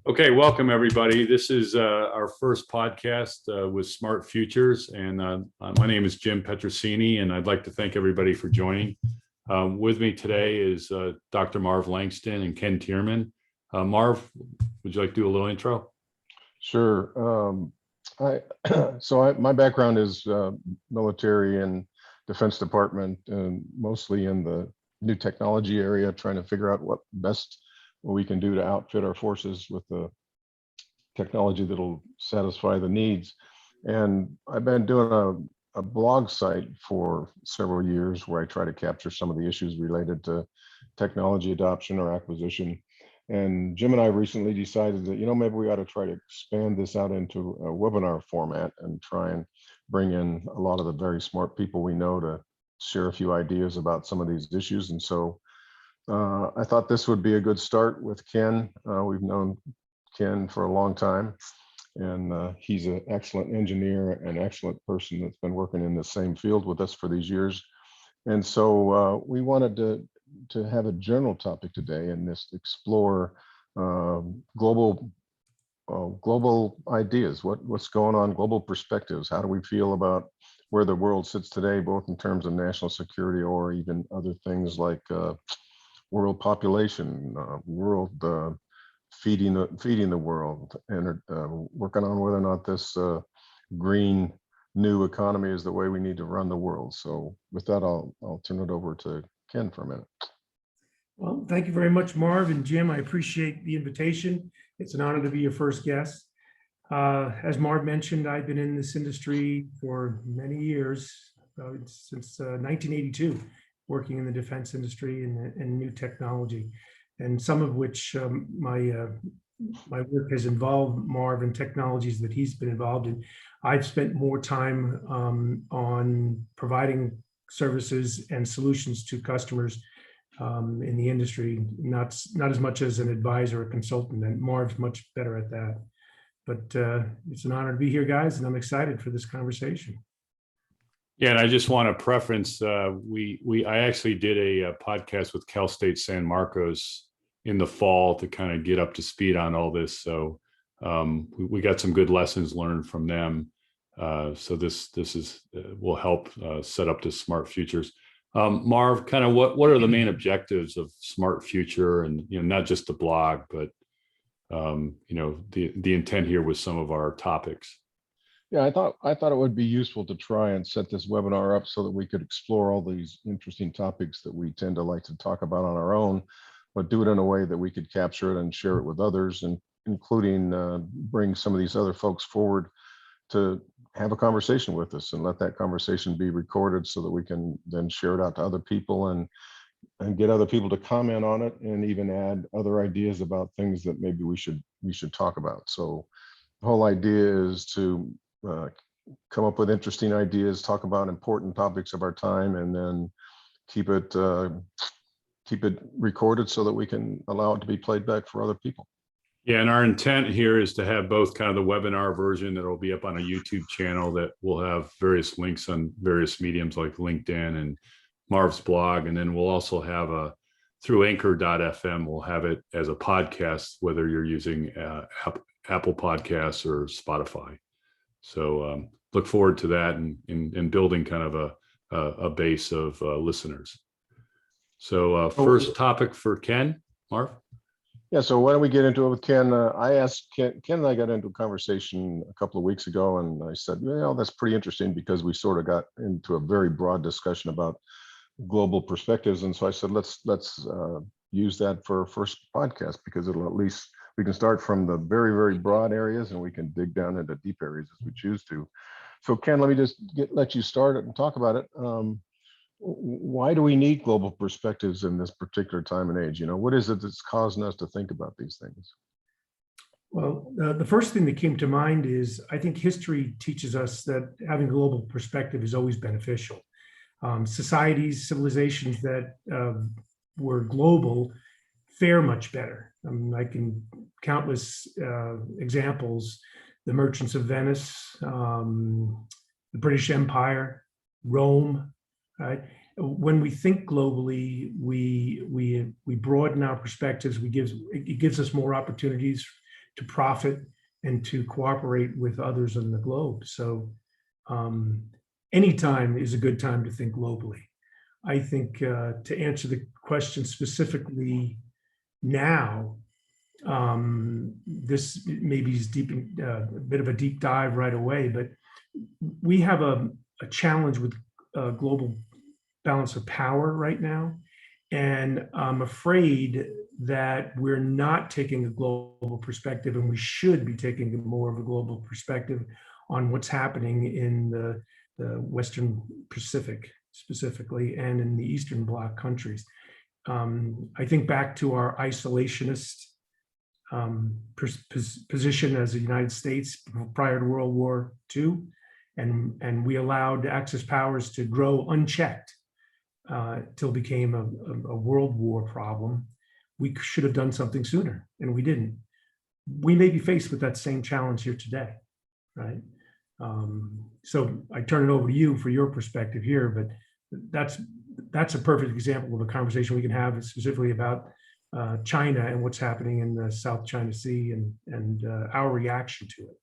Okay, welcome everybody. This is our first podcast with Smart Futures, and my name is Jim Petrosini, and I'd like to thank everybody for joining. With me today is Dr. Marv Langston and Ken Tirman. Marv, would you like to do a little intro? Sure. My background is military and Defense Department, and mostly in the new technology area, trying to figure out what we can do to outfit our forces with the technology that'll satisfy the needs. And I've been doing a blog site for several years where I try to capture some of the issues related to technology adoption or acquisition. And Jim and I recently decided that, maybe we ought to try to expand this out into a webinar format and try and bring in a lot of the very smart people we know to share a few ideas about some of these issues. And so I thought this would be a good start with Ken. We've known Ken for a long time, and he's an excellent engineer, an excellent person that's been working in the same field with us for these years. And so we wanted to have a general topic today and just explore global ideas, what's going on, global perspectives. How do we feel about where the world sits today, both in terms of national security or even other things like world population, world feeding the world, and working on whether or not this green new economy is the way we need to run the world. So with that, I'll turn it over to Ken for a minute. Well, thank you very much, Marv and Jim. I appreciate the invitation. It's an honor to be your first guest. As Marv mentioned, I've been in this industry for many years, since 1982. Working in the defense industry and new technology, and some of which my work has involved Marv and technologies that he's been involved in. I've spent more time on providing services and solutions to customers in the industry, not as much as an advisor or consultant, and Marv's much better at that. But it's an honor to be here, guys, and I'm excited for this conversation. Yeah, and I just want to preference, I actually did a podcast with Cal State San Marcos in the fall to kind of get up to speed on all this. So we got some good lessons learned from them. So this will help set up this Smart Futures. Marv, kind of what are the main objectives of Smart Future, and not just the blog, but the intent here with some of our topics. Yeah, I thought it would be useful to try and set this webinar up so that we could explore all these interesting topics that we tend to like to talk about on our own, but do it in a way that we could capture it and share it with others, and including bring some of these other folks forward to have a conversation with us, and let that conversation be recorded so that we can then share it out to other people and get other people to comment on it, and even add other ideas about things that maybe we should talk about. So the whole idea is to come up with interesting ideas, talk about important topics of our time, and then keep it recorded so that we can allow it to be played back for other people. Yeah, and our intent here is to have both kind of the webinar version that will be up on a YouTube channel that will have various links on various mediums like LinkedIn and Marv's blog, and then we'll also have through anchor.fm, we'll have it as a podcast, whether you're using Apple Podcasts or Spotify. So look forward to that and building kind of a base of listeners. So first topic for Ken, Marv. Yeah, so why don't we get into it with Ken? I asked Ken and I got into a conversation a couple of weeks ago, and I said, that's pretty interesting, because we sort of got into a very broad discussion about global perspectives. And so I said, let's use that for our first podcast, because it'll at least, we can start from the very, very broad areas and we can dig down into deep areas as we choose to. So Ken, let me just let you start it and talk about it. Why do we need global perspectives in this particular time and age? What is it that's causing us to think about these things? Well, the first thing that came to mind is, I think history teaches us that having a global perspective is always beneficial. Societies, civilizations that were global fare much better. Like in countless examples, the merchants of Venice, the British Empire, Rome, right? When we think globally, we broaden our perspectives. It gives us more opportunities to profit and to cooperate with others on the globe. So any time is a good time to think globally. I think to answer the question specifically now, this maybe is deep, a bit of a deep dive right away, but we have a challenge with global balance of power right now. And I'm afraid that we're not taking a global perspective, and we should be taking more of a global perspective on what's happening in the Western Pacific specifically, and in the Eastern Bloc countries. I think back to our isolationist position as the United States prior to World War II, and we allowed Axis powers to grow unchecked till it became a world war problem. We should have done something sooner, and we didn't. We may be faced with that same challenge here today, right? So I turn it over to you for your perspective here, but that's a perfect example of a conversation we can have specifically about China and what's happening in the South China Sea and our reaction to it.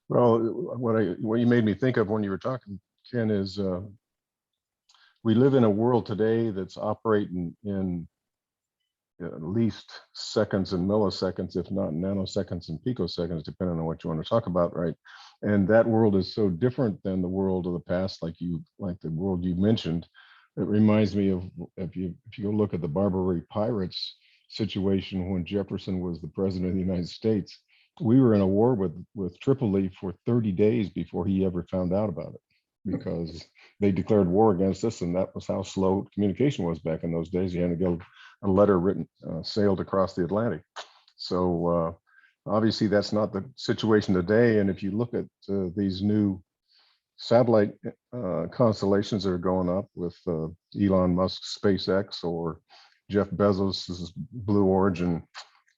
Well, what you made me think of when you were talking, Ken, is we live in a world today that's operating in at least seconds and milliseconds, if not nanoseconds and picoseconds, depending on what you want to talk about, right? And that world is so different than the world of the past, like the world you mentioned. It reminds me of, if you go look at the Barbary Pirates situation when Jefferson was the president of the United States, we were in a war with Tripoli for 30 days before he ever found out about it, because they declared war against us, and that was how slow communication was back in those days. You had to go a letter written, sailed across the Atlantic. So obviously that's not the situation today. And if you look at these new satellite constellations that are going up with Elon Musk's SpaceX or Jeff Bezos's Blue Origin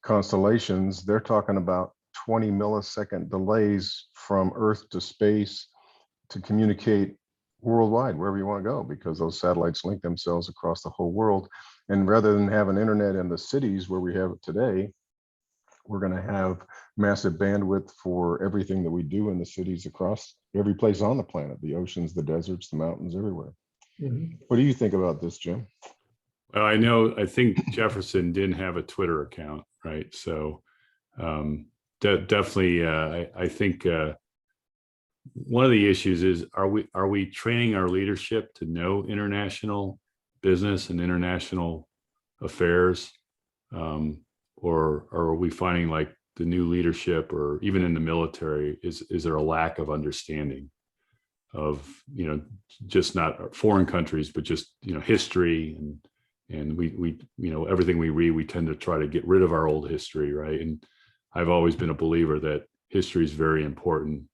constellations, they're talking about 20 millisecond delays from Earth to space to communicate worldwide, wherever you want to go, because those satellites link themselves across the whole world. And rather than have an internet in the cities where we have it today, we're going to have massive bandwidth for everything that we do in the cities across every place on the planet, the oceans, the deserts, the mountains, everywhere. Mm-hmm. What do you think about this, Jim? Well, I think Jefferson didn't have a Twitter account, right? So definitely, I think one of the issues is, are we training our leadership to know international business and international affairs? Or are we finding, like, the new leadership, or even in the military, is there a lack of understanding of, just not foreign countries, but just, history, and we everything we read, we tend to try to get rid of our old history, right? And I've always been a believer that history is very important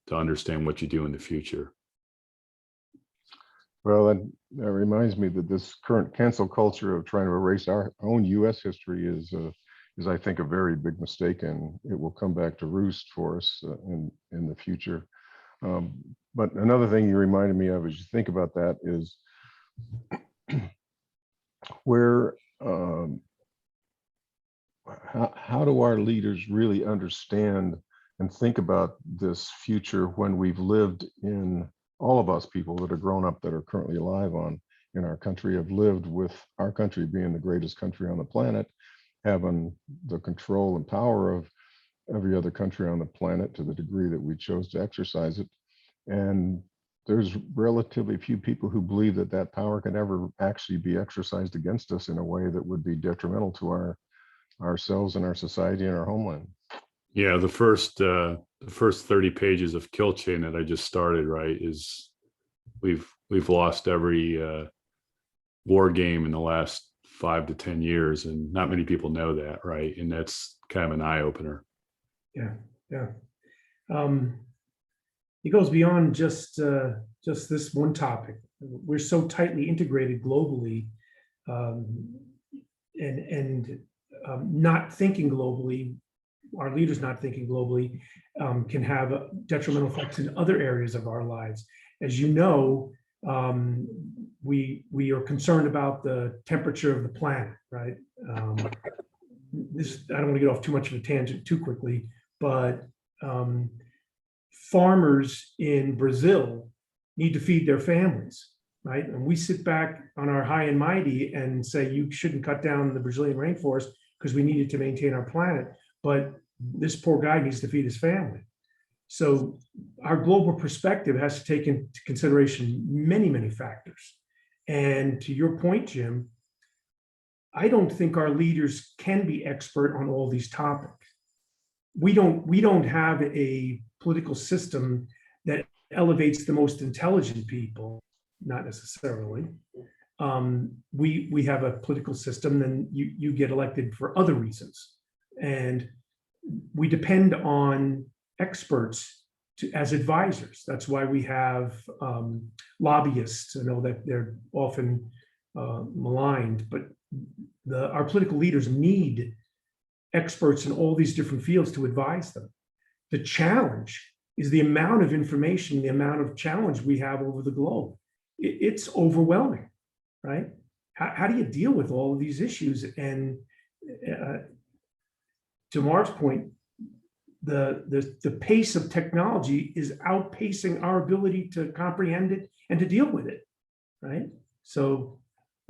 to understand what you do in the future. Well, that reminds me that this current cancel culture of trying to erase our own U.S. history is I think a very big mistake, and it will come back to roost for us in the future. But another thing you reminded me of as you think about that is where how do our leaders really understand and think about this future when we've lived in, all of us people that are grown up that are currently alive in our country have lived with our country being the greatest country on the planet, having the control and power of every other country on the planet to the degree that we chose to exercise it. And there's relatively few people who believe that that power can ever actually be exercised against us in a way that would be detrimental to ourselves and our society and our homeland. Yeah, the first 30 pages of Kill Chain that I just started, right, is we've lost every war game in the last 5 to 10 years, and not many people know that, right? And that's kind of an eye opener. Yeah. It goes beyond just this one topic. We're so tightly integrated globally, and not thinking globally. Our leaders not thinking globally can have detrimental effects in other areas of our lives. As you know, we are concerned about the temperature of the planet, right? this, I don't want to get off too much of a tangent too quickly, but farmers in Brazil need to feed their families, right? And we sit back on our high and mighty and say, you shouldn't cut down the Brazilian rainforest because we need it to maintain our planet. But this poor guy needs to feed his family. So our global perspective has to take into consideration many, many factors. And to your point, Jim, I don't think our leaders can be expert on all these topics. We don't have a political system that elevates the most intelligent people, not necessarily. We have a political system, then you get elected for other reasons. And we depend on experts as advisors. That's why we have lobbyists. I know that they're often maligned, but our political leaders need experts in all these different fields to advise them. The challenge is the amount of information, the amount of challenge we have over the globe. It's overwhelming, right? How do you deal with all of these issues? And to Mark's point, the pace of technology is outpacing our ability to comprehend it and to deal with it, right? So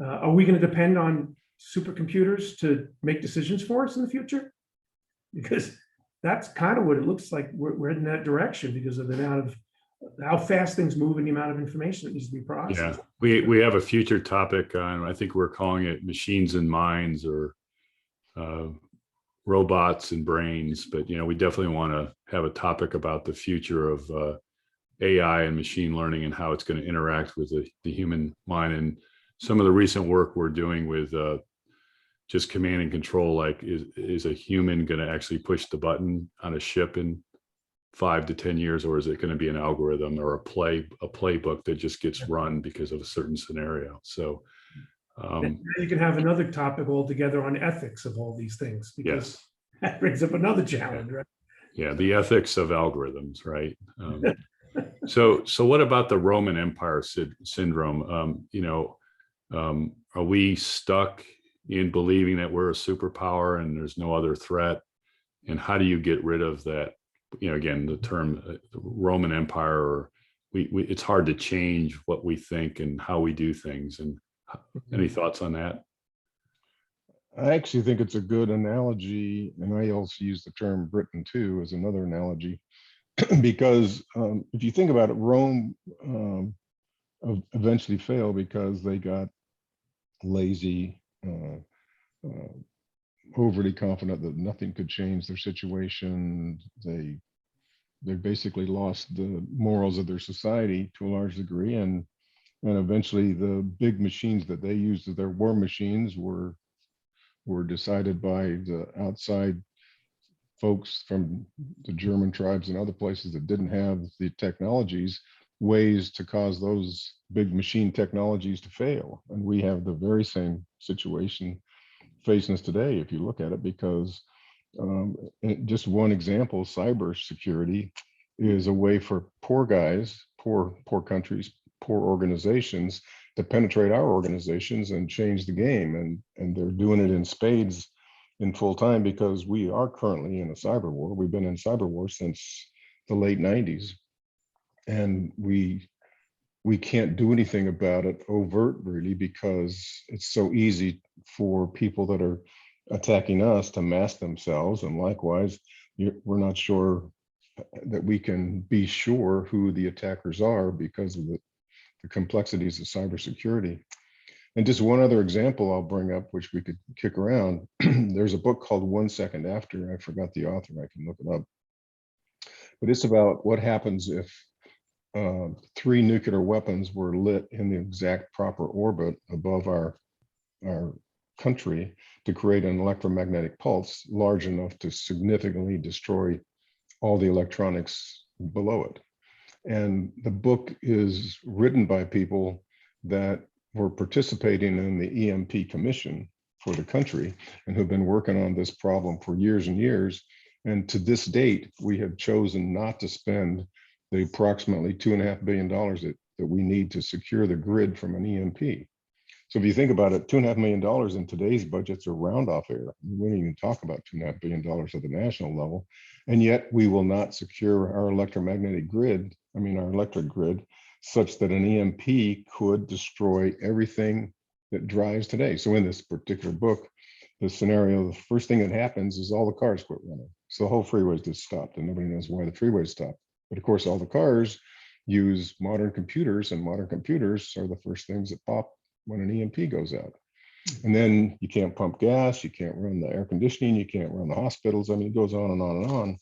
are we going to depend on supercomputers to make decisions for us in the future? Because that's kind of what it looks like. We're heading that direction because of the amount of how fast things move and the amount of information that needs to be processed. Yeah, we have a future topic on, I think we're calling it machines and minds, or robots and brains. But, you know, we definitely want to have a topic about the future of AI and machine learning and how it's going to interact with the human mind. And some of the recent work we're doing with just command and control, like is a human going to actually push the button on a ship in 5 to 10 years, or is it going to be an algorithm or a playbook that just gets run because of a certain scenario? So you can have another topic altogether on ethics of all these things, because that brings up another challenge, right? Yeah, the ethics of algorithms, right? So what about the Roman Empire syndrome? Are we stuck in believing that we're a superpower and there's no other threat? And how do you get rid of that? You know, again, the term Roman Empire, or it's hard to change what we think and how we do things. And any thoughts on that? I actually think it's a good analogy, and I also use the term Britain too as another analogy, because if you think about it, Rome eventually failed because they got lazy, overly confident that nothing could change their situation. They basically lost the morals of their society to a large degree, and eventually the big machines that they used as their war machines were decided by the outside folks from the German tribes and other places that didn't have the technologies, ways to cause those big machine technologies to fail. And we have the very same situation facing us today, if you look at it, because just one example, cybersecurity is a way for poor guys, poor countries, poor organizations to penetrate our organizations and change the game. And they're doing it in spades in full time, because we are currently in a cyber war. We've been in cyber war since the late 90s. And we can't do anything about it overt, really, because it's so easy for people that are attacking us to mask themselves. And likewise, we're not sure that we can be sure who the attackers are because of the complexities of cybersecurity. And just one other example I'll bring up, which we could kick around. There's a book called 1 Second After. I forgot the author. I can look it up. But it's about what happens if 3 nuclear weapons were lit in the exact proper orbit above our country to create an electromagnetic pulse large enough to significantly destroy all the electronics below it. And the book is written by people that were participating in the EMP commission for the country and who've been working on this problem for years and years. And to this date, we have chosen not to spend the approximately $2.5 billion that we need to secure the grid from an EMP. So if you think about it, $2.5 million in today's budgets are round off air. We don't even talk about $2.5 billion at the national level. And yet we will not secure our electromagnetic grid, our electric grid, such that an EMP could destroy everything that drives today. So in this particular book, the scenario, the first thing that happens is all the cars quit running. So the whole freeway just stopped, and nobody knows why the freeway stopped. But of course, all the cars use modern computers, and modern computers are the first things that pop when an EMP goes out. And then you can't pump gas, you can't run the air conditioning, you can't run the hospitals. It goes on and on and on.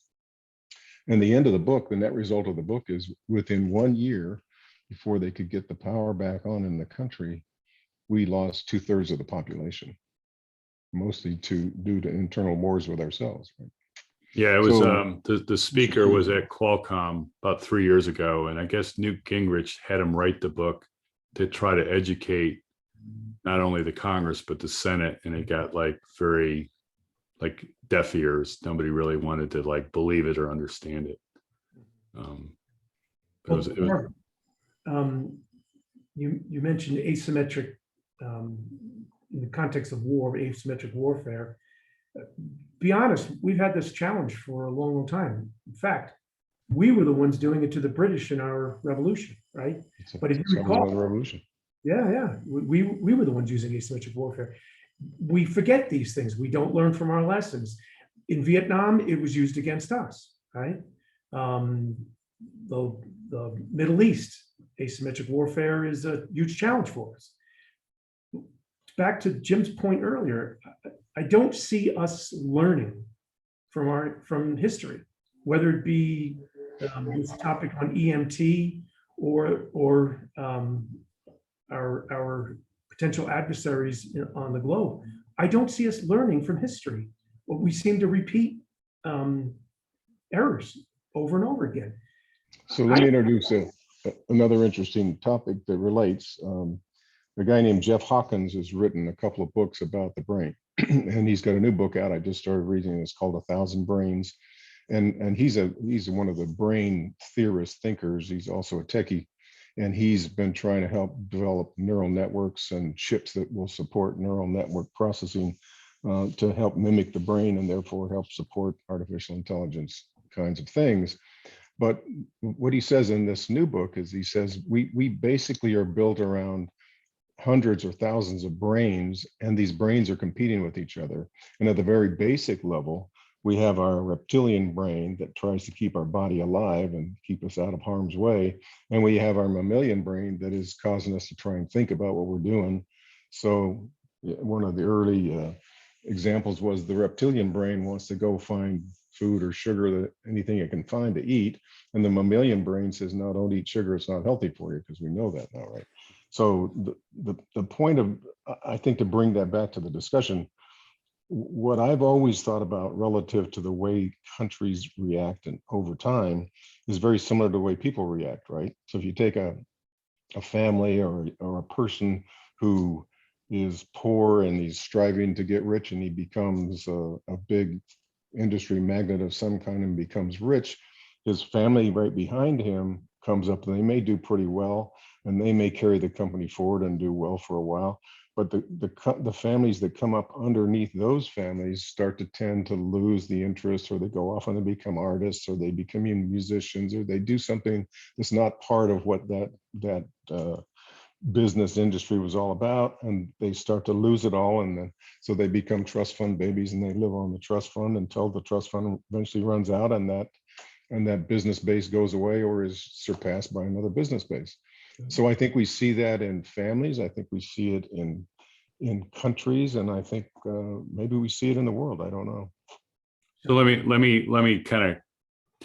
And the end of the book, the net result of the book is within 1 year, before they could get the power back on in the country, we lost 2/3 of the population, mostly due to internal wars with ourselves. Right? Yeah, it was the speaker was at Qualcomm about 3 years ago, and I guess Newt Gingrich had him write the book to try to educate not only the Congress but the Senate, and it got very deaf ears. Nobody really wanted to believe it or understand it. You mentioned asymmetric in the context of war, asymmetric warfare. Be honest, we've had this challenge for a long, long time. In fact, we were the ones doing it to the British in our revolution, right? But if you recall, the revolution. Yeah, we were the ones using asymmetric warfare. We forget these things. We don't learn from our lessons. In Vietnam, it was used against us, right? The Middle East, asymmetric warfare is a huge challenge for us. Back to Jim's point earlier, I don't see us learning from history, whether it be this topic on EMT or our potential adversaries on the globe. I don't see us learning from history. But we seem to repeat errors over and over again. So let me introduce another interesting topic that relates. A guy named Jeff Hawkins has written a couple of books about the brain, and he's got a new book out. I just started reading it. It's called 1,000 Brains, and he's one of the brain theorist thinkers. He's also a techie, and he's been trying to help develop neural networks and chips that will support neural network processing to help mimic the brain and therefore help support artificial intelligence kinds of things. But what he says in this new book is he says we basically are built around hundreds or thousands of brains, and these brains are competing with each other. And at the very basic level, we have our reptilian brain that tries to keep our body alive and keep us out of harm's way. And we have our mammalian brain that is causing us to try and think about what we're doing. So one of the early examples was the reptilian brain wants to go find food or sugar, anything it can find to eat. And the mammalian brain says, no, don't eat sugar. It's not healthy for you, because we know that now, right? So the point of, I think, to bring that back to the discussion, what I've always thought about relative to the way countries react and over time is very similar to the way people react, right? So if you take a family or a person who is poor and he's striving to get rich, and he becomes a big industry magnate of some kind and becomes rich, his family right behind him comes up and they may do pretty well, and they may carry the company forward and do well for a while. But the families that come up underneath those families start to tend to lose the interest, or they go off and they become artists, or they become musicians, or they do something that's not part of what that business industry was all about, and they start to lose it all. And then so they become trust fund babies, and they live on the trust fund until the trust fund eventually runs out, and that business base goes away or is surpassed by another business base. So I think we see that in families. I think we see it in countries, and I think maybe we see it in the world. I don't know. So let me kind of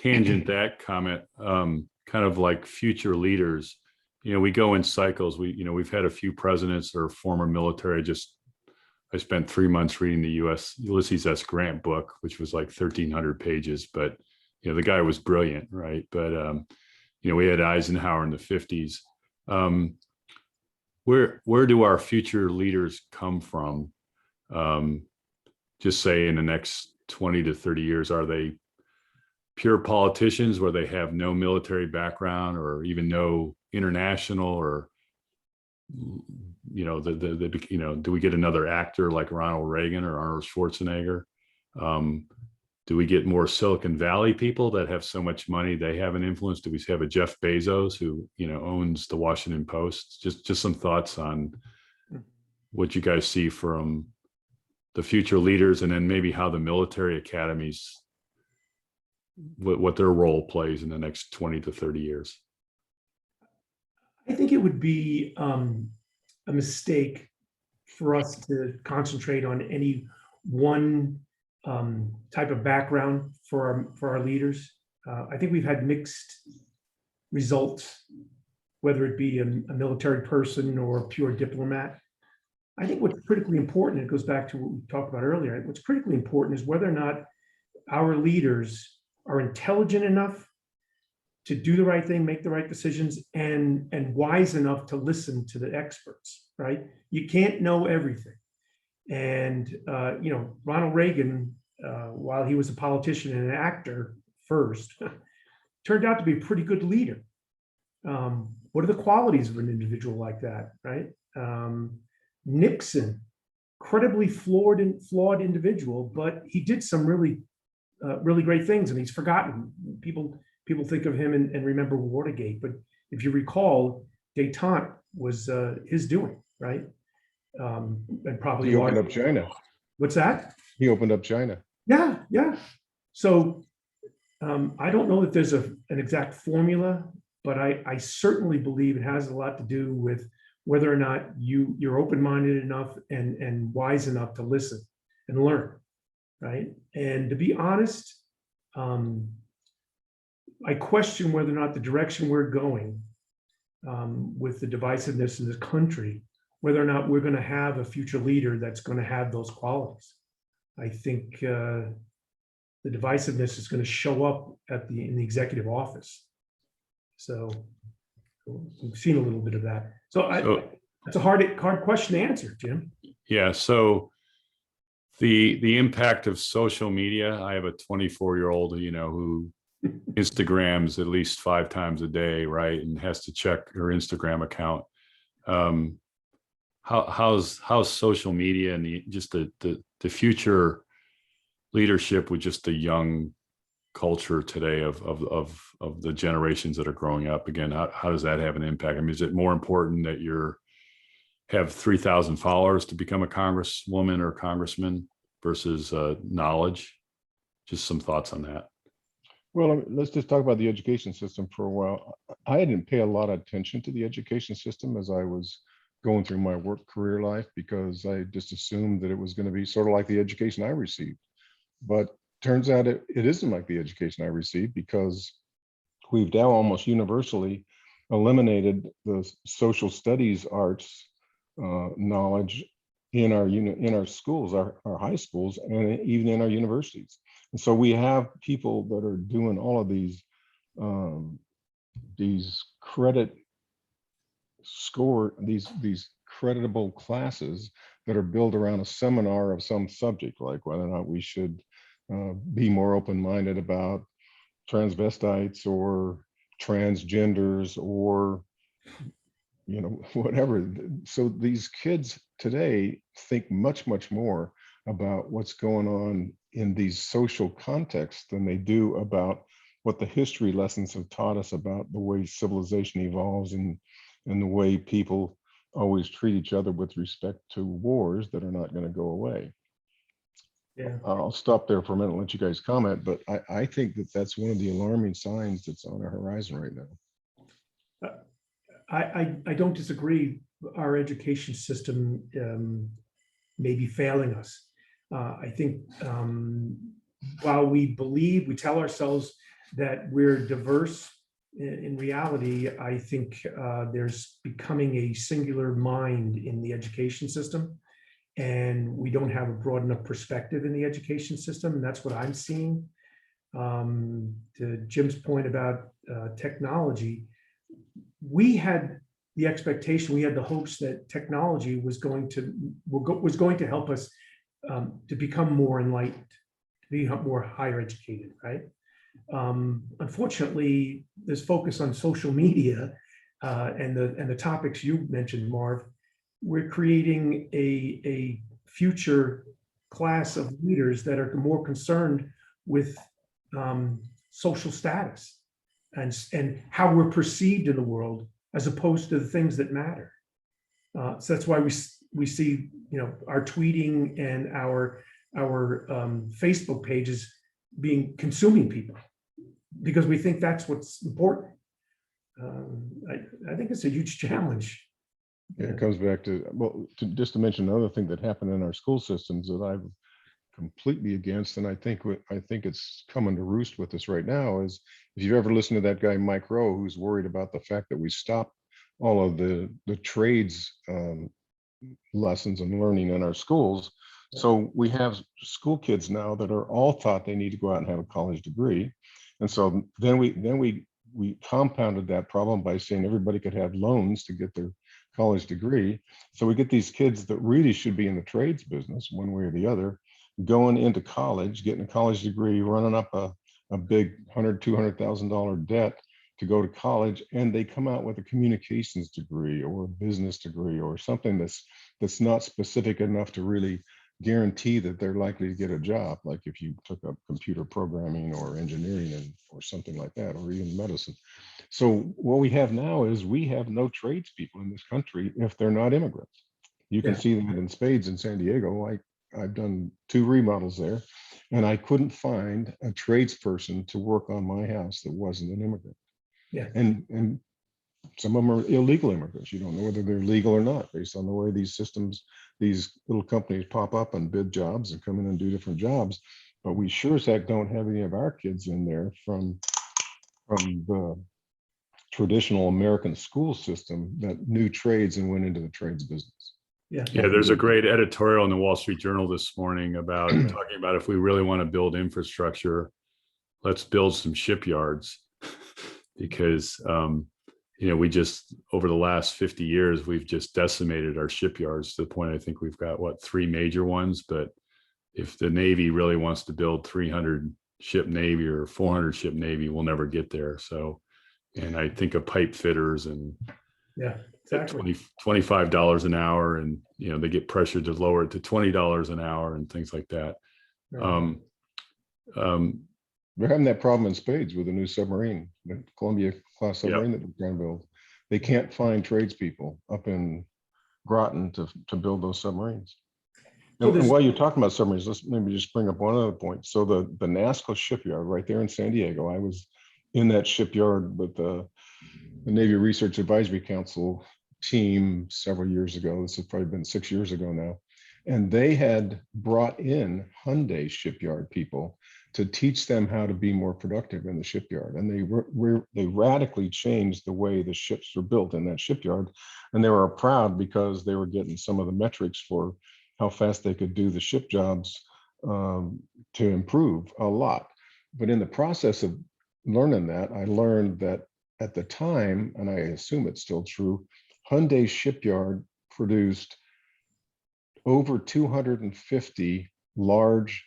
tangent that comment. Kind of like future leaders. We go in cycles. We've had a few presidents that are former military. I spent 3 months reading the Ulysses S. Grant book, which was like 1,300 pages, but the guy was brilliant, right? But we had Eisenhower in the 50s. Where do our future leaders come from? Just say in the next 20 to 30 years, are they pure politicians where they have no military background or even no international or you know, you know, do we get another actor like Ronald Reagan or Arnold Schwarzenegger? Do we get more Silicon Valley people that have so much money they have an influence? Do we have a Jeff Bezos who, you know, owns the Washington Post? Just some thoughts on what you guys see from the future leaders, and then maybe how the military academies, what their role plays in the next 20 to 30 years. I think it would be a mistake for us to concentrate on any one type of background for our leaders. I think we've had mixed results, whether it be a military person or a pure diplomat. I think what's critically important, it goes back to what we talked about earlier, what's critically important is whether or not our leaders are intelligent enough to do the right thing, make the right decisions, and wise enough to listen to the experts, right? You can't know everything. And, you know, Ronald Reagan, while he was a politician and an actor first, turned out to be a pretty good leader. What are the qualities of an individual like that, right? Nixon, incredibly flawed individual, but he did some really great things, and he's forgotten. People think of him and remember Watergate, but if you recall, détente was his doing, right? And probably He opened up China. What's that? He opened up China. Yeah, yeah. So I don't know that there's an exact formula, but I certainly believe it has a lot to do with whether or not you're open-minded enough and wise enough to listen and learn, right? And to be honest, I question whether or not the direction we're going with the divisiveness in this country, whether or not we're going to have a future leader that's going to have those qualities. I think the divisiveness is going to show up in the executive office. So we've seen a little bit of that. So it's a hard question to answer, Jim. Yeah. So the impact of social media. I have a 24-year-old, you know, who Instagrams at least 5 times a day, right, and has to check her Instagram account. How's social media and the future leadership with just the young culture today of the generations that are growing up? Again, how does that have an impact? I mean, is it more important that have 3,000 followers to become a congresswoman or congressman versus knowledge? Just some thoughts on that. Well, let's just talk about the education system for a while. I didn't pay a lot of attention to the education system as I was going through my work career life, because I just assumed that it was going to be sort of like the education I received. But turns out it isn't like the education I received, because we've now almost universally eliminated the social studies arts knowledge in our schools, our high schools, and even in our universities. And so we have people that are doing all of these credit score, these creditable classes that are built around a seminar of some subject, like whether or not we should be more open-minded about transvestites or transgenders or, you know, whatever. So these kids today think much, much more about what's going on in these social contexts than they do about what the history lessons have taught us about the way civilization evolves and the way people always treat each other with respect to wars that are not going to go away. Yeah. I'll stop there for a minute and let you guys comment, but I think that that's one of the alarming signs that's on the horizon right now. I don't disagree. Our education system may be failing us. I think while we tell ourselves that we're diverse, in reality, I think there's becoming a singular mind in the education system, and we don't have a broad enough perspective in the education system. And that's what I'm seeing. To Jim's point about technology, we had the expectation, we had the hopes that technology was going to help us to become more enlightened, to be more higher educated, right? Unfortunately, this focus on social media and the topics you mentioned, Marv, we're creating a future class of leaders that are more concerned with social status and how we're perceived in the world as opposed to the things that matter. So that's why we see, you know, our tweeting and our Facebook pages being consuming people because we think that's what's important. I think it's a huge challenge. Yeah, it comes back to, well, just to mention another thing that happened in our school systems that I'm completely against, and I think it's coming to roost with us right now, is if you've ever listened to that guy Mike Rowe, who's worried about the fact that we stop all of the trades lessons and learning in our schools. So we have school kids now that are all taught they need to go out and have a college degree, and so then we compounded that problem by saying everybody could have loans to get their college degree. So we get these kids that really should be in the trades business one way or the other, going into college, getting a college degree, running up a big $100,000-$200,000 debt to go to college, and they come out with a communications degree or a business degree or something that's not specific enough to really guarantee that they're likely to get a job, like if you took up computer programming or engineering or something like that, or even medicine. So what we have now is we have no tradespeople in this country if they're not immigrants. You can see that in spades in San Diego. I've done 2 remodels there, and I couldn't find a tradesperson to work on my house that wasn't an immigrant. Yeah. And some of them are illegal immigrants. You don't know whether they're legal or not based on the way these systems, these little companies pop up and bid jobs and come in and do different jobs. But we sure as heck don't have any of our kids in there from the traditional American school system that knew trades and went into the trades business. Yeah. There's a great editorial in the Wall Street Journal this morning about talking about if we really want to build infrastructure, let's build some shipyards because you know, we just, over the last 50 years, we've just decimated our shipyards to the point I think we've got, what, 3 major ones. But if the Navy really wants to build 300 ship Navy or 400 ship Navy, we'll never get there. So, and I think of pipe fitters and exactly. $25 an hour, and, you know, they get pressured to lower it to $20 an hour and things like that. Right. They're having that problem in spades with the new submarine, the Columbia class submarine that they're trying to build. They can't find tradespeople up in Groton to build those submarines. And while you're talking about submarines, let's maybe just bring up one other point. So the NASCO shipyard right there in San Diego, I was in that shipyard with the Navy Research Advisory Council team several years ago. This has probably been 6 years ago now. And they had brought in Hyundai shipyard people to teach them how to be more productive in the shipyard. And they radically changed the way the ships were built in that shipyard. And they were proud because they were getting some of the metrics for how fast they could do the ship jobs to improve a lot. But in the process of learning that, I learned that at the time, and I assume it's still true, Hyundai shipyard produced over 250 large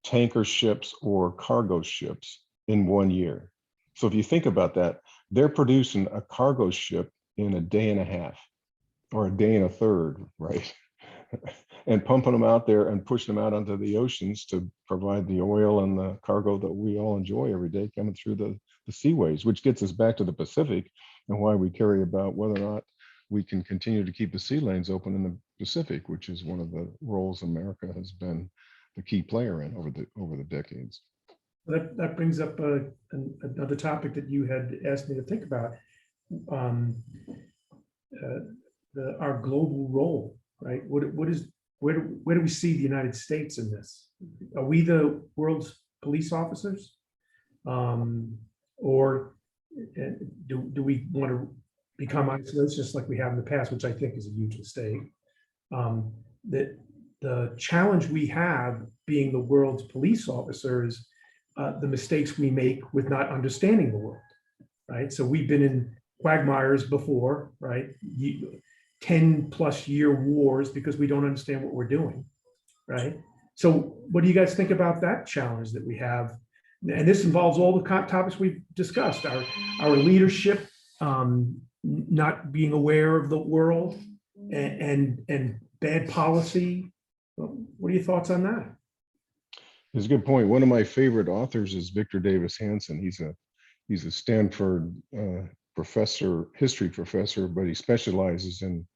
tanker ships or cargo ships in 1 year. So if you think about that, they're producing a cargo ship in a day and a half or a day and a third, right? And pumping them out there and pushing them out onto the oceans to provide the oil and the cargo that we all enjoy every day coming through the seaways, which gets us back to the Pacific and why we carry about whether or not we can continue to keep the sea lanes open in the Pacific, which is one of the roles America has been the key player in over the decades. That brings up another topic that you had asked me to think about, our global role, right? Where do we see the United States in this? Are we the world's police officers, or do we want to become isolated just like we have in the past, which I think is a huge mistake? The challenge we have being the world's police officers, the mistakes we make with not understanding the world, right? So we've been in quagmires before, right? 10+ year wars because we don't understand what we're doing, right? So what do you guys think about that challenge that we have? And this involves all the topics we've discussed, our leadership, not being aware of the world and bad policy. What are your thoughts on that? It's a good point. One of my favorite authors is Victor Davis Hanson. He's a Stanford professor, history professor, but he specializes in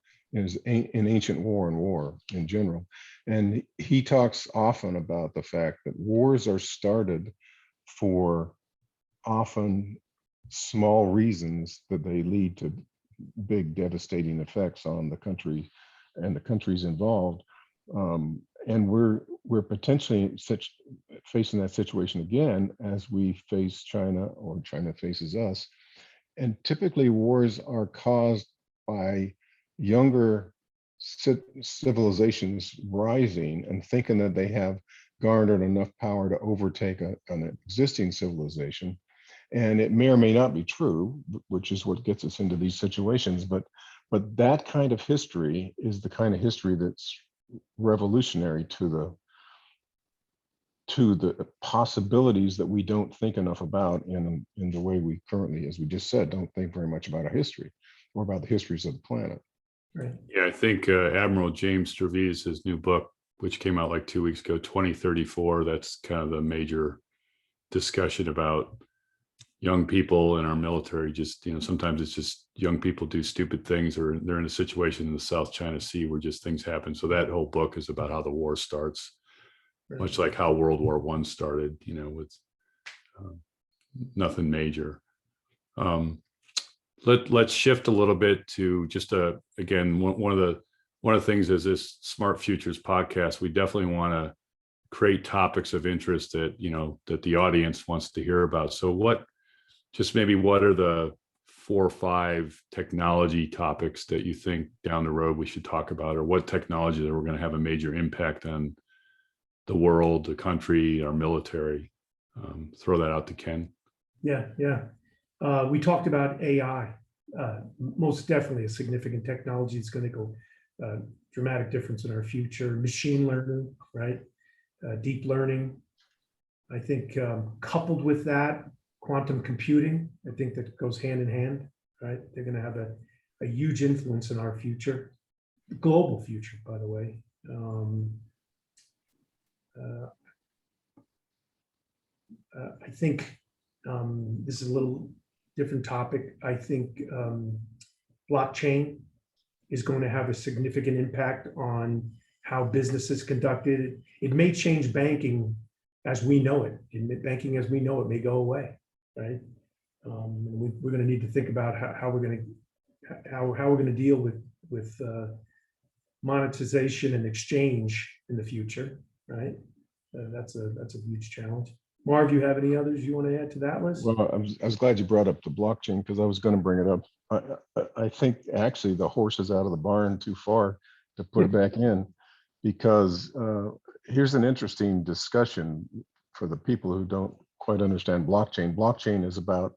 ancient war and war in general. And he talks often about the fact that wars are started for often small reasons that they lead to big devastating effects on the country and the countries involved. And we're potentially facing that situation again as we face China or China faces us. And typically wars are caused by younger civilizations rising and thinking that they have garnered enough power to overtake an existing civilization. And it may or may not be true, which is what gets us into these situations. But that kind of history is the kind of history that's revolutionary to the possibilities that we don't think enough about in the way we currently, as we just said, don't think very much about our history or about the histories of the planet. Right. Yeah, I think Admiral James Jervis, his new book, which came out like 2 weeks ago, 2034, that's kind of the major discussion about young people in our military. Just, sometimes it's just young people do stupid things, or they're in a situation in the South China Sea where just things happen. So that whole book is about how the war starts, Right. much like how World War I started, with nothing major. Let's shift a little bit to just again, one of the things is this Smart Futures podcast. We definitely want to create topics of interest that that the audience wants to hear about. So what are the 4 or 5 technology topics that you think down the road we should talk about, or what technology that we're going to have a major impact on the world, the country, our military? Throw that out to Ken. Yeah. We talked about AI, most definitely a significant technology. It's going to go dramatic difference in our future. Machine learning, right? Deep learning. I think coupled with that, quantum computing, I think that goes hand in hand, right? They're going to have a huge influence in our future, the global future, by the way. I think this is a little different topic. I think blockchain is going to have a significant impact on how business is conducted. It may change banking as we know it. Banking as we know it may go away, right? We're going to need to think about how we're going to deal with monetization and exchange in the future, right? That's a huge challenge. Marv, you have any others you want to add to that list? Well, I was glad you brought up the blockchain because I was going to bring it up. I think actually the horse is out of the barn too far to put it back in, because here's an interesting discussion for the people who don't quite understand blockchain. Blockchain is about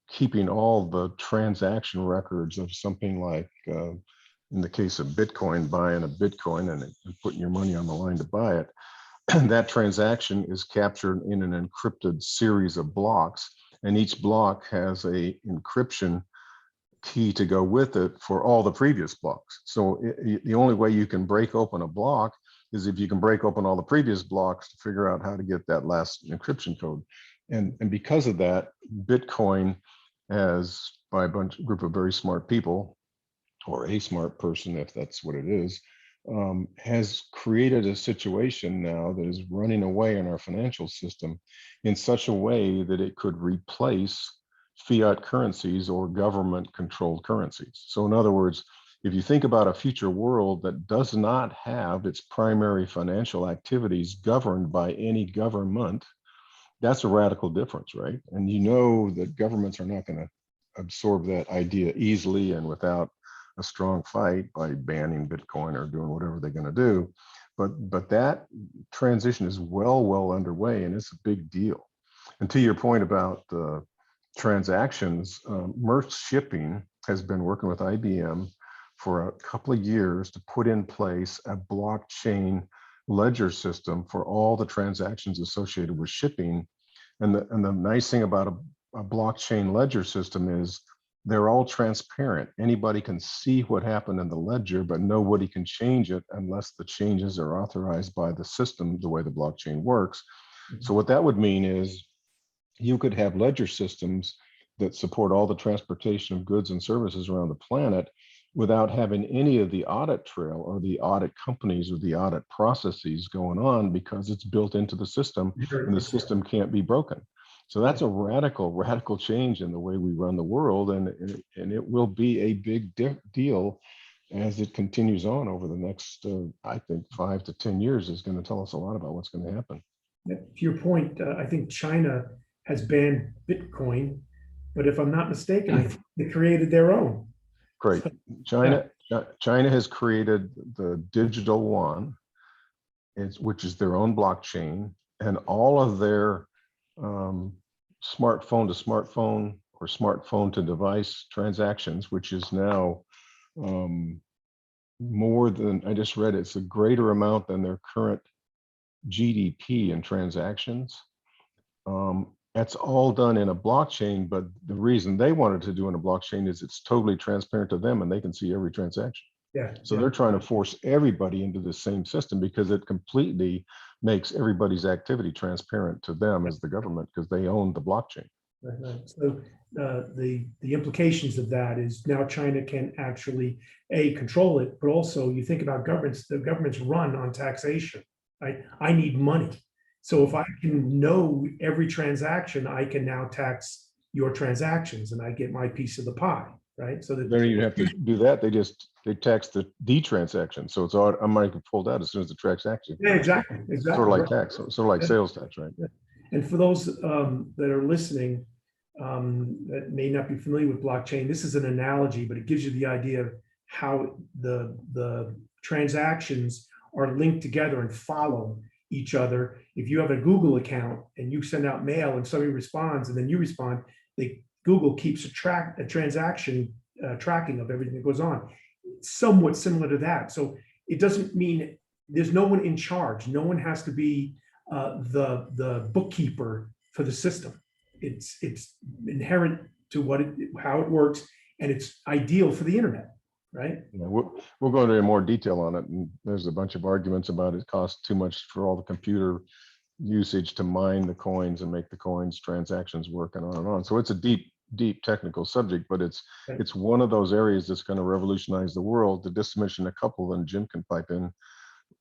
keeping all the transaction records of something like, in the case of Bitcoin, buying a Bitcoin and putting your money on the line to buy it. That transaction is captured in an encrypted series of blocks, and each block has a encryption key to go with it for all the previous blocks. So the only way you can break open a block is if you can break open all the previous blocks to figure out how to get that last encryption code. And because of that, Bitcoin, as by a group of very smart people, or a smart person, if that's what it is, has created a situation now that is running away in our financial system in such a way that it could replace fiat currencies or government controlled currencies. So in other words, if you think about a future world that does not have its primary financial activities governed by any government, that's a radical difference, right? And you know that governments are not going to absorb that idea easily and without a strong fight by banning Bitcoin or doing whatever they're going to do. But that transition is well underway, and it's a big deal. And to your point about the transactions, Maersk Shipping has been working with IBM for a couple of years to put in place a blockchain ledger system for all the transactions associated with shipping. And the nice thing about a blockchain ledger system is they're all transparent. Anybody can see what happened in the ledger, but nobody can change it unless the changes are authorized by the system, the way the blockchain works. So what that would mean is you could have ledger systems that support all the transportation of goods and services around the planet without having any of the audit trail or the audit companies or the audit processes going on, because it's built into the system and the system can't be broken. So that's a radical change in the way we run the world, and it will be a big deal as it continues on over the next, I think, 5 to 10 years is going to tell us a lot about what's going to happen. To your point, I think China has banned Bitcoin, but if I'm not mistaken, I think they created their own. Great. China has created the digital yuan, which is their own blockchain, and all of their smartphone to smartphone or smartphone to device transactions, which is now more than, I just read, it's a greater amount than their current GDP in transactions. That's all done in a blockchain, but the reason they wanted to do in a blockchain is it's totally transparent to them and they can see every transaction. So they're trying to force everybody into the same system because it completely makes everybody's activity transparent to them as the government, because they own the blockchain. Right. So the implications of that is now China can actually control it, but also you think about governments, the governments run on taxation, right? I need money. So if I can know every transaction, I can now tax your transactions and I get my piece of the pie, right? So that then you have to do that. They tax the transaction. So it's all, I might get pulled out as soon as the transaction. Yeah, exactly. Sort of like tax, sort of like sales tax, right? And for those that are listening that may not be familiar with blockchain, this is an analogy, but it gives you the idea of how the transactions are linked together and follow each other. If you have a Google account and you send out mail and somebody responds and then you respond, Google keeps a transaction tracking of everything that goes on. Somewhat similar to that. So it doesn't mean there's no one in charge. No one has to be the bookkeeper for the system. It's inherent to how it works, and it's ideal for the internet. Right. Yeah, we'll go into more detail on it. And there's a bunch of arguments about it costs too much for all the computer usage to mine the coins and make the coins transactions work, and on and on. So it's a deep technical subject, but it's one of those areas that's going to revolutionize the world. To just mention a couple, and Jim can pipe in,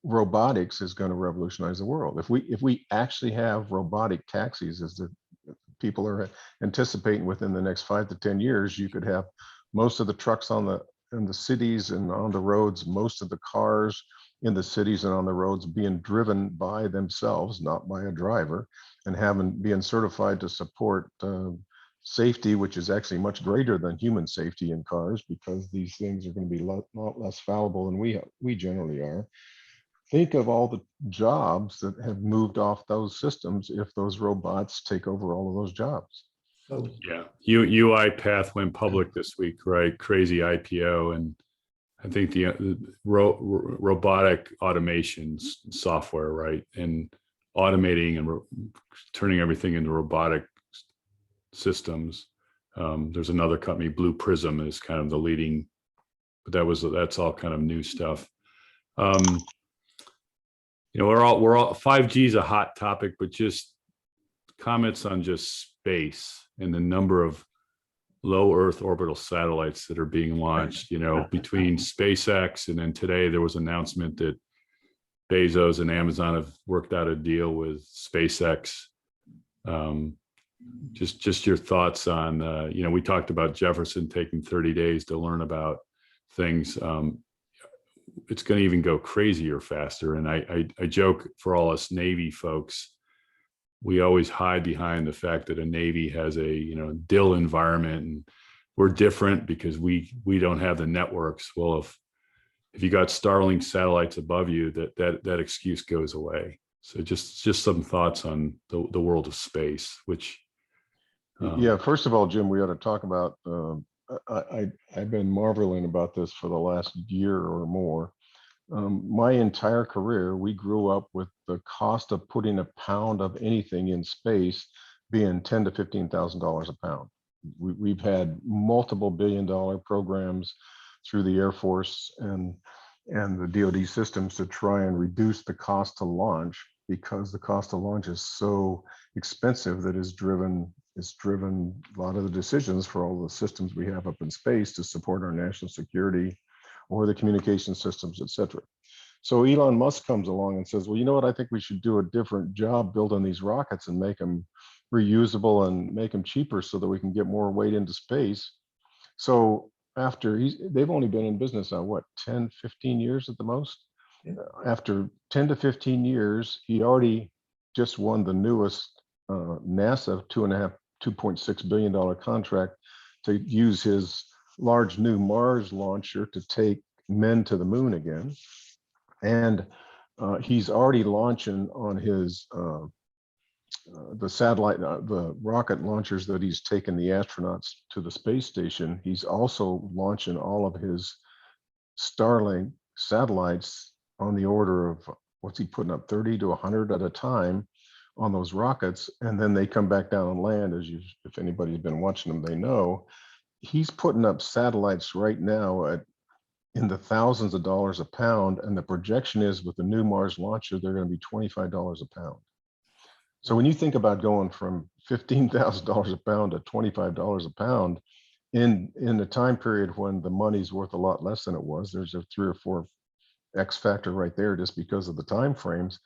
robotics is going to revolutionize the world. If we actually have robotic taxis, as the people are anticipating within the next 5 to 10 years, you could have most of the trucks in the cities and on the roads, most of the cars in the cities and on the roads being driven by themselves, not by a driver, and being certified to support safety, which is actually much greater than human safety in cars, because these things are going to be a lot less fallible than we generally are. Think of all the jobs that have moved off those systems if those robots take over all of those jobs. Yeah, UiPath went public this week, right? Crazy IPO, and I think the robotic automation software, right, and automating and turning everything into robotic systems. There's another company, Blue Prism, is kind of the leading, but that's all kind of new stuff. We're all 5G is a hot topic, but just comments on just space and the number of low Earth orbital satellites that are being launched, between SpaceX, and then today there was an announcement that Bezos and Amazon have worked out a deal with SpaceX. Just your thoughts on, we talked about Jefferson taking 30 days to learn about things. It's going to even go crazier faster. And I joke, for all us Navy folks, we always hide behind the fact that a Navy has a DIL environment, and we're different because we don't have the networks. Well, if you got Starlink satellites above you, that excuse goes away. So just some thoughts on the world of space, which yeah, first of all, Jim, we ought to talk about, I've been marveling about this for the last year or more. My entire career, we grew up with the cost of putting a pound of anything in space being $10,000 to $15,000 a pound. we've had multiple billion-dollar programs through the Air Force and the DoD systems to try and reduce the cost to launch, because the cost to launch is so expensive that it's driven a lot of the decisions for all the systems we have up in space to support our national security or the communication systems, et cetera. So Elon Musk comes along and says, well, you know what, I think we should do a different job building these rockets and make them reusable and make them cheaper so that we can get more weight into space. So after they've only been in business now, what, 10, 15 years at the most? Yeah. After 10 to 15 years, he already just won the newest NASA $2.6 billion contract to use his large new Mars launcher to take men to the moon again. And he's already launching on his the satellite, the rocket launchers that he's taken the astronauts to the space station. He's also launching all of his Starlink satellites on the order of, what's he putting up, 30 to 100 at a time on those rockets. And then they come back down on land, as you, if anybody's been watching them, they know. He's putting up satellites right now at in the thousands of dollars a pound. And the projection is with the new Mars launcher, they're going to be $25 a pound. So when you think about going from $15,000 a pound to $25 a pound in the time period when the money's worth a lot less than it was, there's a 3 or 4x factor right there just because of the time frames.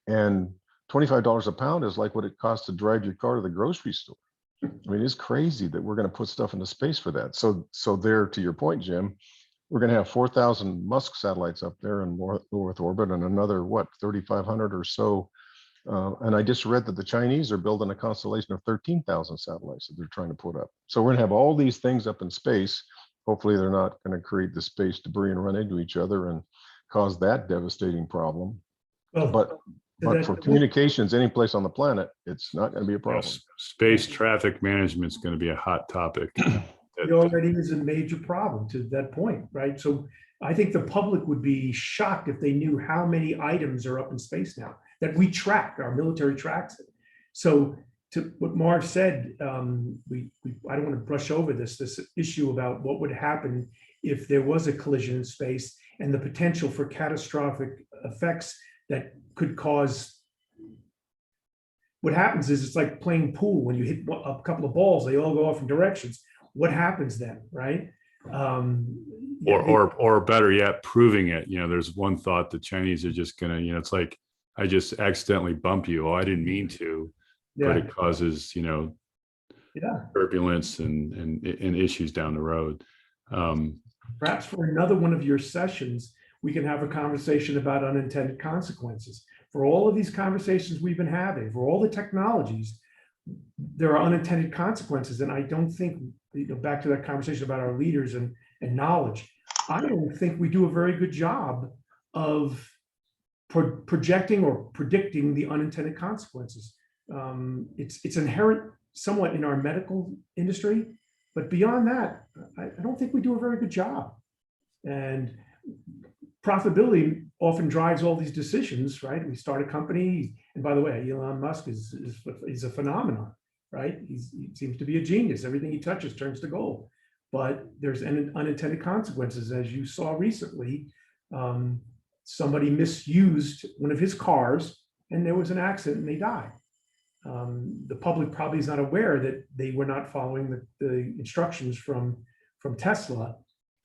And $25 a pound is like what it costs to drive your car to the grocery store. I mean, it's crazy that we're going to put stuff into space for that. So there, to your point, Jim, we're going to have 4,000 Musk satellites up there in low Earth orbit, and another, what, 3,500 or so. And I just read that the Chinese are building a constellation of 13,000 satellites that they're trying to put up. So we're going to have all these things up in space. Hopefully they're not going to create the space debris and run into each other and cause that devastating problem. Well, But for communications, any place on the planet, it's not going to be a problem. Yes, space traffic management is going to be a hot topic. it already is a major problem to that point, right? So I think the public would be shocked if they knew how many items are up in space now that we track, our military tracks it. So to what Marv said, I don't want to brush over this issue about what would happen if there was a collision in space and the potential for catastrophic effects that could cause. What happens is it's like playing pool. When you hit a couple of balls, they all go off in directions. What happens then, right? Or better yet, proving it. You know, there's one thought the Chinese are just gonna, you know, it's like, I just accidentally bump you. Oh, I didn't mean to, but it causes, you know, turbulence and issues down the road. Perhaps for another one of your sessions, we can have a conversation about unintended consequences. For all of these conversations we've been having, for all the technologies, there are unintended consequences. And I don't think, you know, back to that conversation about our leaders and knowledge, I don't think we do a very good job of projecting or predicting the unintended consequences. It's inherent somewhat in our medical industry, but beyond that, I don't think we do a very good job. And profitability often drives all these decisions, right? We start a company, and by the way, Elon Musk is a phenomenon, right? He seems to be a genius. Everything he touches turns to gold. But there's unintended consequences, as you saw recently. Somebody misused one of his cars, and there was an accident, and they died. The public probably is not aware that they were not following the instructions from Tesla,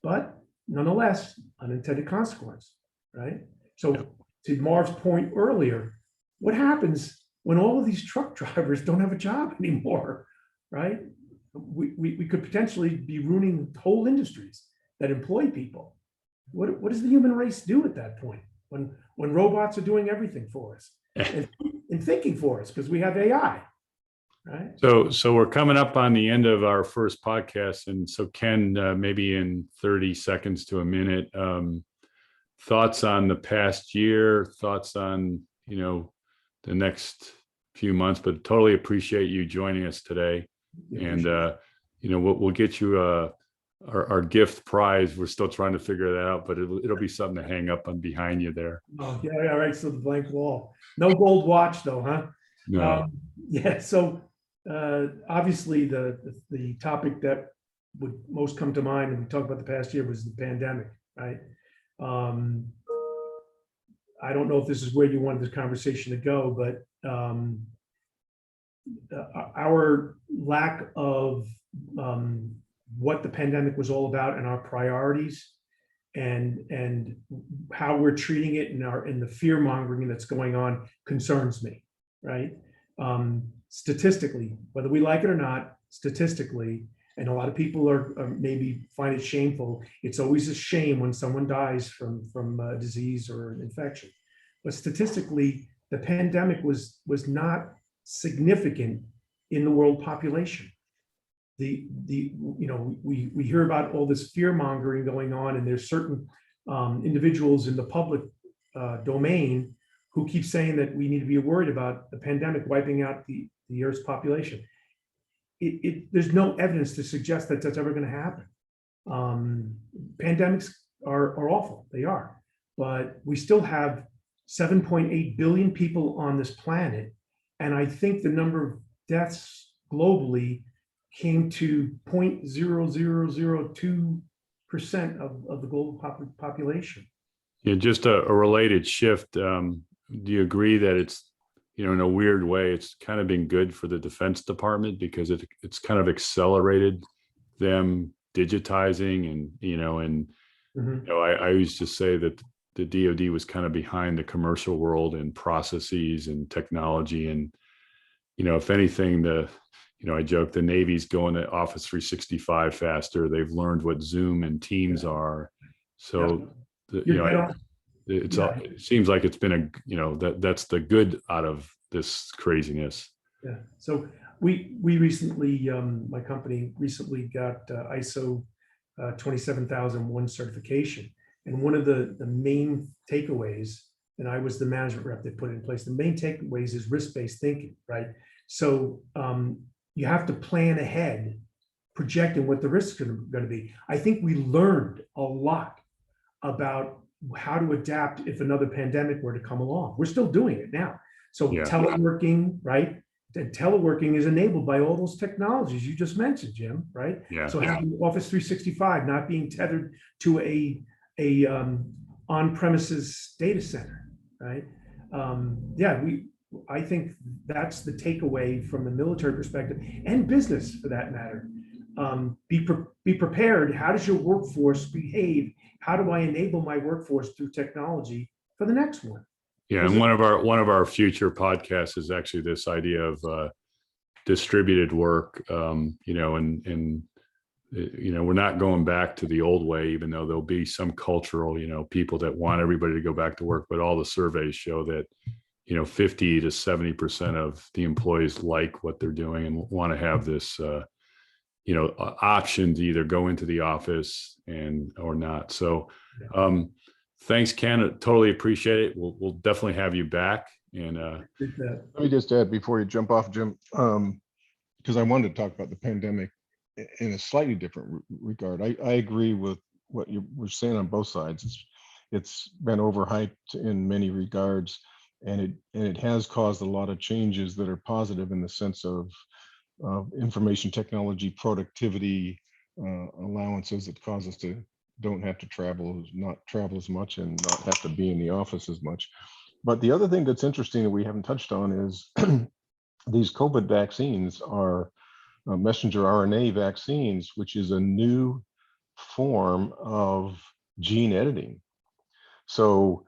but nonetheless, unintended consequence, right? So to Marv's point earlier, what happens when all of these truck drivers don't have a job anymore, right? We could potentially be ruining whole industries that employ people. What does the human race do at that point when robots are doing everything for us and thinking for us because we have AI, right? So we're coming up on the end of our first podcast, and so Ken, maybe in 30 seconds to a minute, thoughts on the past year, thoughts on, you know, the next few months, but totally appreciate you joining us today. And you know, we'll get you our gift prize. We're still trying to figure that out, but it'll be something to hang up on behind you there. Oh, yeah, all right. So the blank wall, no gold watch though, huh? No. Yeah. So Obviously, the topic that would most come to mind when we talk about the past year was the pandemic, right? I don't know if this is where you wanted this conversation to go, but our lack of what the pandemic was all about and our priorities and how we're treating it in the fear mongering that's going on concerns me, right? Statistically, whether we like it or not, statistically, and a lot of people are maybe find it shameful. It's always a shame when someone dies from a disease or an infection, but statistically, the pandemic was not significant in the world population. We hear about all this fear mongering going on, and there's certain individuals in the public domain who keep saying that we need to be worried about the pandemic wiping out the Earth's population. There's no evidence to suggest that that's ever going to happen. Pandemics are awful, they are, but we still have 7.8 billion people on this planet, and I think the number of deaths globally came to 0.0002% of the global population. Yeah, just a related shift. Do you agree that it's, in a weird way, it's kind of been good for the Defense Department because it's kind of accelerated them digitizing and, I used to say that the DoD was kind of behind the commercial world in processes and technology. And, if anything, I joke, the Navy's going to Office 365 faster. They've learned what Zoom and Teams are. So, it seems like it's been that's the good out of this craziness. Yeah. So we recently, my company recently got ISO 27001 certification. And one of the main takeaways, and I was the management rep that put it in place, the main takeaways is risk-based thinking, right? So you have to plan ahead, projecting what the risks are going to be. I think we learned a lot about how to adapt if another pandemic were to come along. We're still doing it now. So teleworking, right? And teleworking is enabled by all those technologies you just mentioned, Jim, right? Yeah. So having Office 365 not being tethered to a on-premises data center, right? I think that's the takeaway from the military perspective and business for that matter. Be prepared. How does your workforce behave? How do I enable my workforce through technology for the next one? Yeah, and one of our future podcasts is actually this idea of distributed work. We're not going back to the old way, even though there'll be some cultural, people that want everybody to go back to work. But all the surveys show that 50 to 70% of the employees like what they're doing and want to have this option to either go into the office or not. So thanks, Ken. I totally appreciate it. We'll definitely have you back. And let me just add before you jump off, Jim, because I wanted to talk about the pandemic in a slightly different regard. I agree with what you were saying on both sides. It's been overhyped in many regards, and it has caused a lot of changes that are positive in the sense of information technology, productivity, allowances that cause us to don't have to not travel as much and not have to be in the office as much. But the other thing that's interesting that we haven't touched on is these COVID vaccines are messenger RNA vaccines, which is a new form of gene editing. So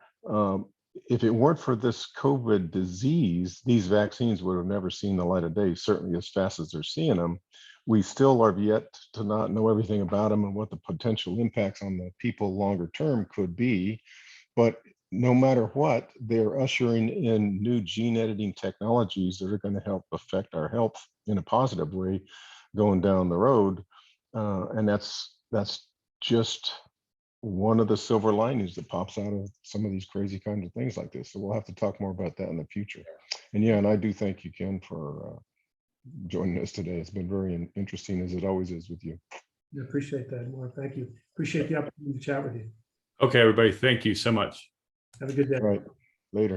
if it weren't for this COVID disease, these vaccines would have never seen the light of day, certainly as fast as they're seeing them. We still are yet to not know everything about them and what the potential impacts on the people longer term could be. But no matter what, they're ushering in new gene editing technologies that are going to help affect our health in a positive way going down the road. And that's just one of the silver linings that pops out of some of these crazy kinds of things like this. So we'll have to talk more about that in the future. And I do thank you, Ken, for joining us today. It's been very interesting, as it always is with you. I appreciate that, Mark. Thank you. Appreciate the opportunity to chat with you. okay, everybody, thank you so much. Have a good day. All right, later.